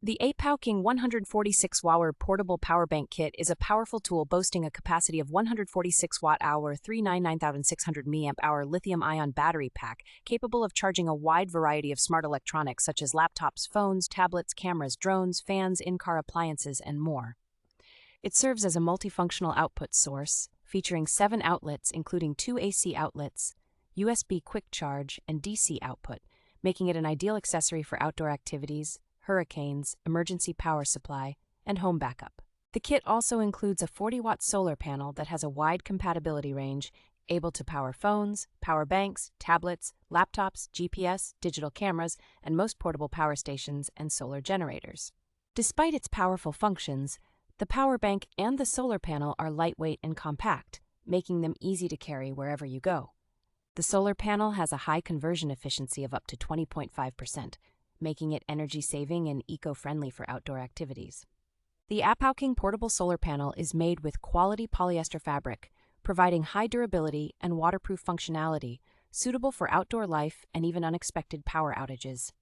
The Apowking 146-watt portable power bank kit is a powerful tool boasting a capacity of 146 watt-hour 399,600 mAh lithium-ion battery pack capable of charging a wide variety of smart electronics such as laptops, phones, tablets, cameras, drones, fans, in-car appliances, and more. It serves as a multifunctional output source, featuring 7 outlets including 2 AC outlets, USB quick charge, and DC output, making it an ideal accessory for outdoor activities, hurricanes, emergency power supply, and home backup. The kit also includes a 40-watt solar panel that has a wide compatibility range, able to power phones, power banks, tablets, laptops, GPS, digital cameras, and most portable power stations and solar generators. Despite its powerful functions, the power bank and the solar panel are lightweight and compact, making them easy to carry wherever you go. The solar panel has a high conversion efficiency of up to 20.5%, making it energy-saving and eco-friendly for outdoor activities. The Apowking portable solar panel is made with quality polyester fabric, providing high durability and waterproof functionality, suitable for outdoor life and even unexpected power outages.